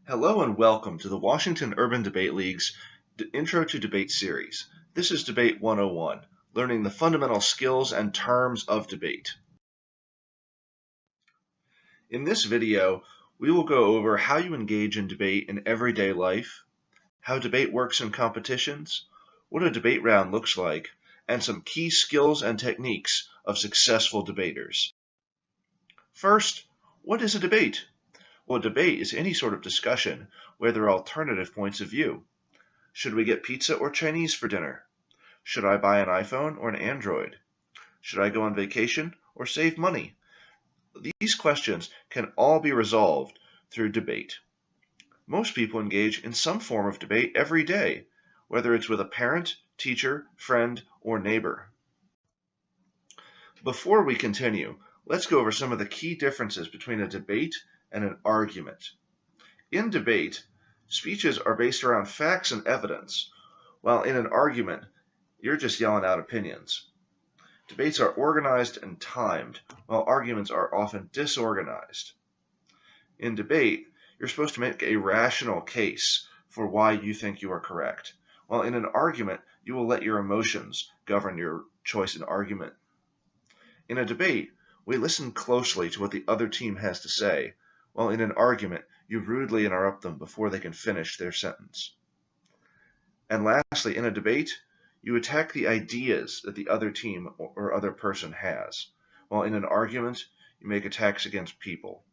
Hello and welcome to the Washington Urban Debate League's Intro to Debate series. This is Debate 101, learning the fundamental skills and terms of debate. In this video, we will go over how you engage in debate in everyday life, how debate works in competitions, what a debate round looks like, and some key skills and techniques of successful debaters. First, what is a debate? Well, a debate is any sort of discussion where there are alternative points of view. Should we get pizza or Chinese for dinner? Should I buy an iPhone or an Android? Should I go on vacation or save money? These questions can all be resolved through debate. Most people engage in some form of debate every day, whether it's with a parent, teacher, friend, or neighbor. Before we continue, let's go over some of the key differences between a debate and an argument. In debate, speeches are based around facts and evidence, while in an argument, you're just yelling out opinions. Debates are organized and timed, while arguments are often disorganized. In debate, you're supposed to make a rational case for why you think you are correct, while in an argument, you will let your emotions govern your choice in argument. In a debate, we listen closely to what the other team has to say, while in an argument, you rudely interrupt them before they can finish their sentence. And lastly, in a debate, you attack the ideas that the other team or other person has, while in an argument, you make attacks against people.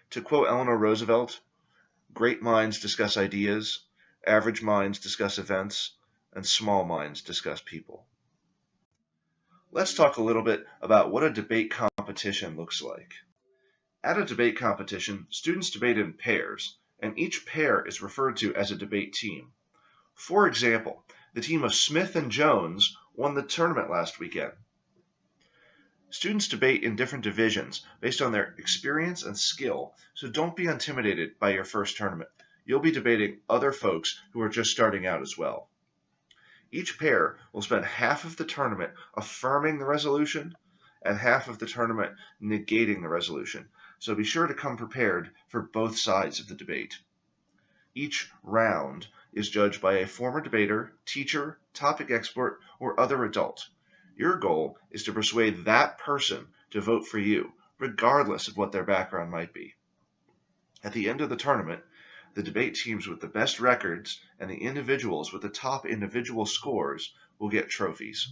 To quote Eleanor Roosevelt, "Great minds discuss ideas, average minds discuss events, and small minds discuss people." Let's talk a little bit about what a debate competition looks like. At a debate competition, students debate in pairs, and each pair is referred to as a debate team. For example, the team of Smith and Jones won the tournament last weekend. Students debate in different divisions based on their experience and skill, so don't be intimidated by your first tournament. You'll be debating other folks who are just starting out as well. Each pair will spend half of the tournament affirming the resolution and half of the tournament negating the resolution, so be sure to come prepared for both sides of the debate. Each round is judged by a former debater, teacher, topic expert, or other adult. Your goal is to persuade that person to vote for you, regardless of what their background might be. At the end of the tournament, the debate teams with the best records and the individuals with the top individual scores will get trophies.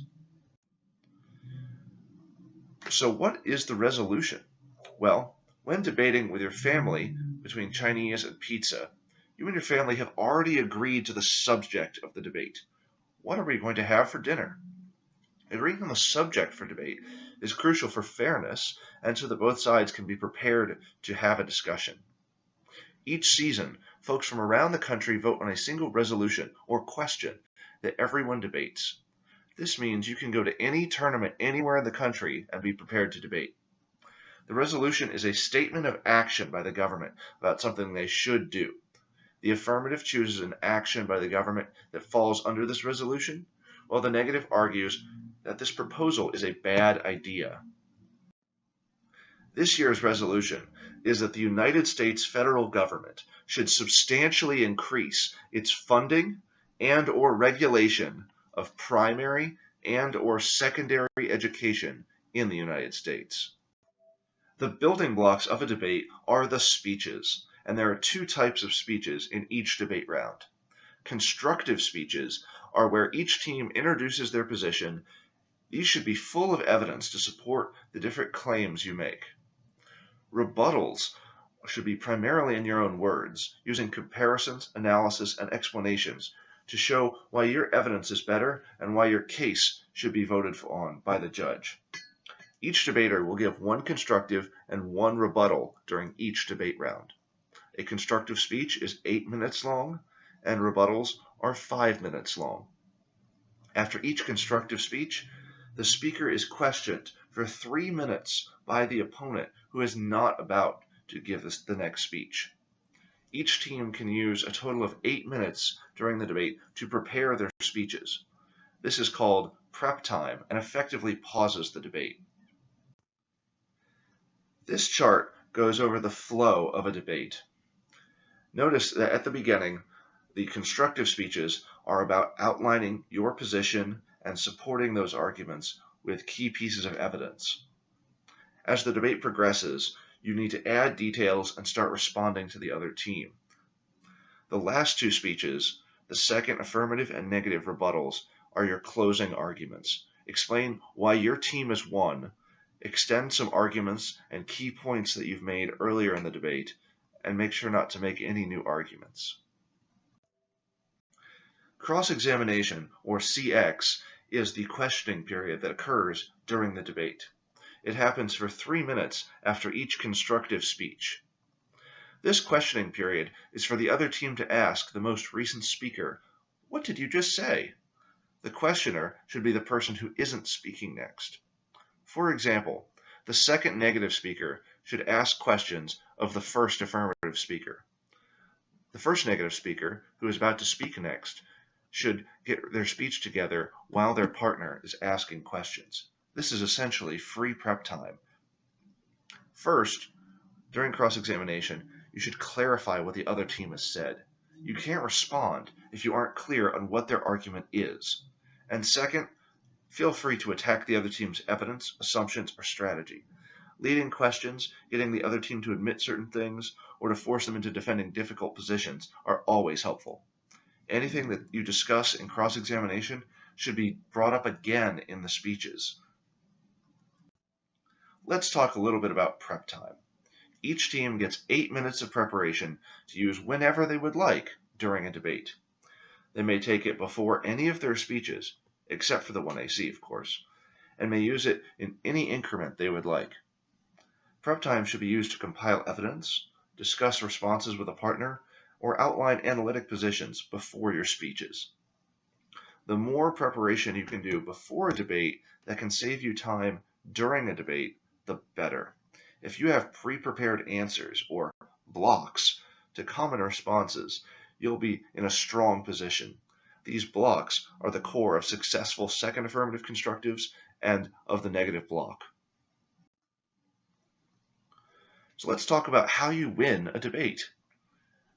So what is the resolution? Well, when debating with your family between Chinese and pizza, you and your family have already agreed to the subject of the debate. What are we going to have for dinner? Agreeing on the subject for debate is crucial for fairness and so that both sides can be prepared to have a discussion. Each season, folks from around the country vote on a single resolution or question that everyone debates. This means you can go to any tournament anywhere in the country and be prepared to debate. The resolution is a statement of action by the government about something they should do. The affirmative chooses an action by the government that falls under this resolution, while the negative argues that this proposal is a bad idea. This year's resolution is that the United States federal government should substantially increase its funding and/or regulation of primary and/or secondary education in the United States. The building blocks of a debate are the speeches, and there are two types of speeches in each debate round. Constructive speeches are where each team introduces their position. These should be full of evidence to support the different claims you make. Rebuttals should be primarily in your own words, using comparisons, analysis, and explanations to show why your evidence is better and why your case should be voted on by the judge. Each debater will give one constructive and one rebuttal during each debate round. A constructive speech is 8 minutes long, and rebuttals are 5 minutes long. After each constructive speech, the speaker is questioned for 3 minutes by the opponent who is not about to give the next speech. Each team can use a total of 8 minutes during the debate to prepare their speeches. This is called prep time and effectively pauses the debate. This chart goes over the flow of a debate. Notice that at the beginning, the constructive speeches are about outlining your position and supporting those arguments with key pieces of evidence. As the debate progresses, you need to add details and start responding to the other team. The last two speeches, the second affirmative and negative rebuttals, are your closing arguments. Explain why your team has won, extend some arguments and key points that you've made earlier in the debate, and make sure not to make any new arguments. Cross-examination, or CX, is the questioning period that occurs during the debate. It happens for 3 minutes after each constructive speech. This questioning period is for the other team to ask the most recent speaker, "What did you just say?" The questioner should be the person who isn't speaking next. For example, the second negative speaker should ask questions of the first affirmative speaker. The first negative speaker, who is about to speak next, should get their speech together while their partner is asking questions. This is essentially free prep time. First, during cross-examination, you should clarify what the other team has said. You can't respond if you aren't clear on what their argument is. And second, feel free to attack the other team's evidence, assumptions, or strategy. Leading questions, getting the other team to admit certain things, or to force them into defending difficult positions are always helpful. Anything that you discuss in cross-examination should be brought up again in the speeches. Let's talk a little bit about prep time. Each team gets 8 minutes of preparation to use whenever they would like during a debate. They may take it before any of their speeches, except for the 1AC, of course, and may use it in any increment they would like. Prep time should be used to compile evidence, discuss responses with a partner, or outline analytic positions before your speeches. The more preparation you can do before a debate that can save you time during a debate, the better. If you have pre-prepared answers or blocks to common responses, you'll be in a strong position. These blocks are the core of successful second affirmative constructives and of the negative block. So let's talk about how you win a debate.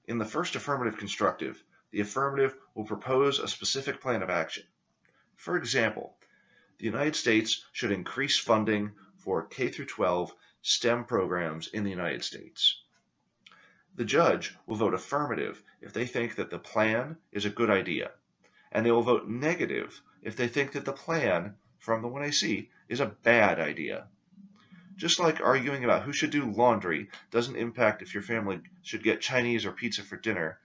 In the first affirmative constructive, the affirmative will propose a specific plan of action. For example, the United States should increase funding for K-12 STEM programs in the United States. The judge will vote affirmative if they think that the plan is a good idea, and they will vote negative if they think that the plan from the 1AC is a bad idea. Just like arguing about who should do laundry doesn't impact if your family should get Chinese or pizza for dinner,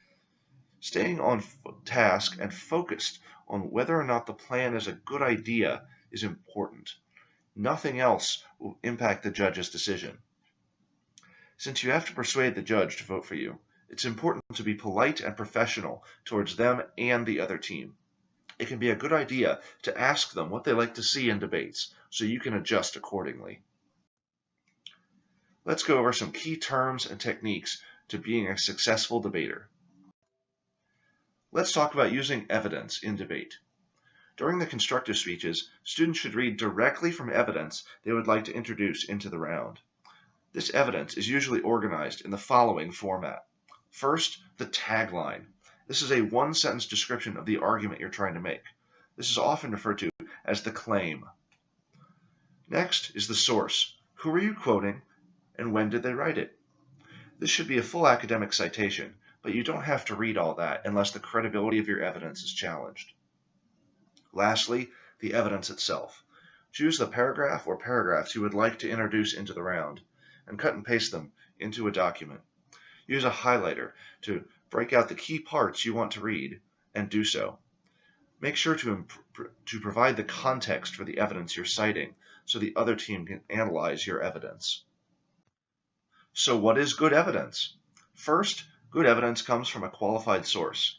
staying on task and focused on whether or not the plan is a good idea is important. Nothing else will impact the judge's decision. Since you have to persuade the judge to vote for you, it's important to be polite and professional towards them and the other team. It can be a good idea to ask them what they like to see in debates so you can adjust accordingly. Let's go over some key terms and techniques to being a successful debater. Let's talk about using evidence in debate. During the constructive speeches, students should read directly from evidence they would like to introduce into the round. This evidence is usually organized in the following format. First, the tagline. This is a one-sentence description of the argument you're trying to make. This is often referred to as the claim. Next is the source. Who are you quoting, and when did they write it? This should be a full academic citation, but you don't have to read all that unless the credibility of your evidence is challenged. Lastly, the evidence itself. Choose the paragraph or paragraphs you would like to introduce into the round, and cut and paste them into a document. Use a highlighter to break out the key parts you want to read, and do so. Make sure to provide the context for the evidence you're citing so the other team can analyze your evidence. So what is good evidence? First, good evidence comes from a qualified source.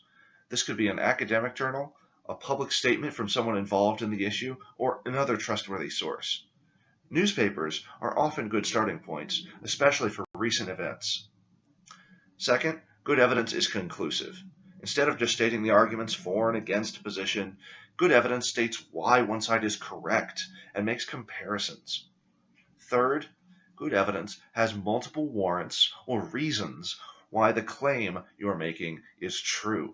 This could be an academic journal, a public statement from someone involved in the issue, or another trustworthy source. Newspapers are often good starting points, especially for recent events. Second, good evidence is conclusive. Instead of just stating the arguments for and against a position, good evidence states why one side is correct and makes comparisons. Third, good evidence has multiple warrants or reasons why the claim you're making is true.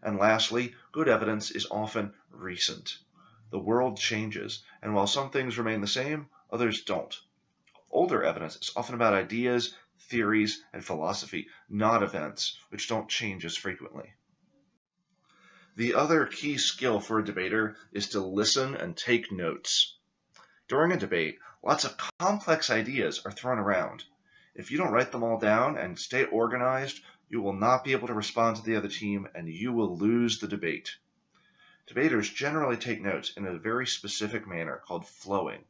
And lastly, good evidence is often recent. The world changes, and while some things remain the same, others don't. Older evidence is often about ideas, theories, and philosophy, not events, which don't change as frequently. The other key skill for a debater is to listen and take notes. During a debate, lots of complex ideas are thrown around. If you don't write them all down and stay organized, you will not be able to respond to the other team and you will lose the debate. Debaters generally take notes in a very specific manner called flowing.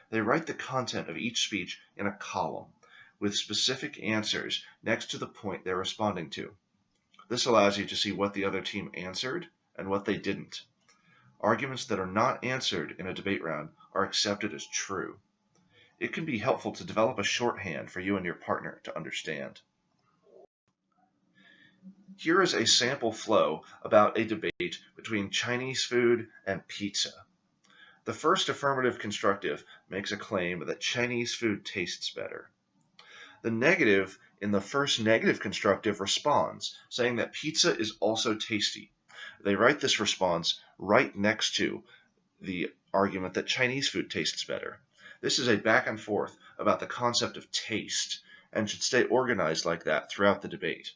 They write the content of each speech in a column with specific answers next to the point they're responding to. This allows you to see what the other team answered and what they didn't. Arguments that are not answered in a debate round are accepted as true. It can be helpful to develop a shorthand for you and your partner to understand. Here is a sample flow about a debate between Chinese food and pizza. The first affirmative constructive makes a claim that Chinese food tastes better. The negative in the first negative constructive responds, saying that pizza is also tasty. They write this response right next to the argument that Chinese food tastes better. This is a back and forth about the concept of taste and should stay organized like that throughout the debate.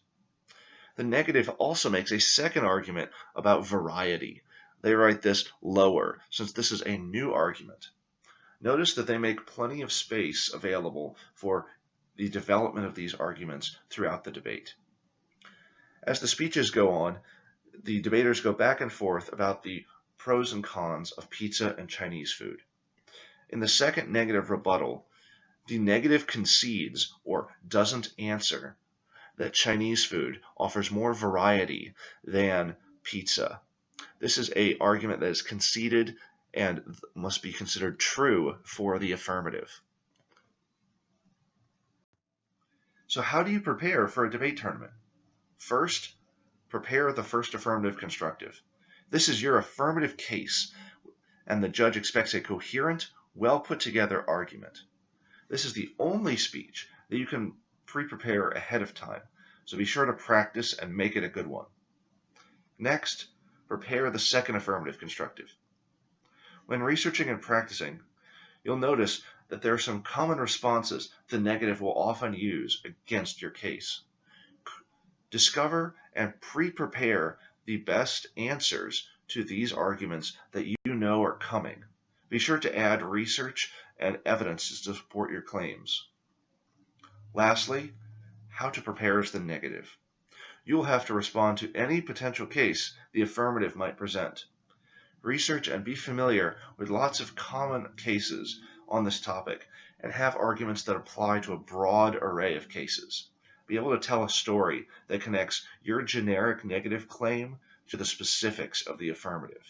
The negative also makes a second argument about variety. They write this lower, since this is a new argument. Notice that they make plenty of space available for the development of these arguments throughout the debate. As the speeches go on, the debaters go back and forth about the pros and cons of pizza and Chinese food. In the second negative rebuttal, the negative concedes or doesn't answer that Chinese food offers more variety than pizza. This is an argument that is conceded and must be considered true for the affirmative. So how do you prepare for a debate tournament? First, prepare the first affirmative constructive. This is your affirmative case, and the judge expects a coherent, well put together argument. This is the only speech that you can pre-prepare ahead of time, so be sure to practice and make it a good one. Next, prepare the second affirmative constructive. When researching and practicing, you'll notice that there are some common responses the negative will often use against your case. Discover and pre-prepare the best answers to these arguments that you know are coming. Be sure to add research and evidence to support your claims. Lastly, how to prepare is the negative. You'll have to respond to any potential case the affirmative might present. Research and be familiar with lots of common cases on this topic and have arguments that apply to a broad array of cases. Be able to tell a story that connects your generic negative claim to the specifics of the affirmative.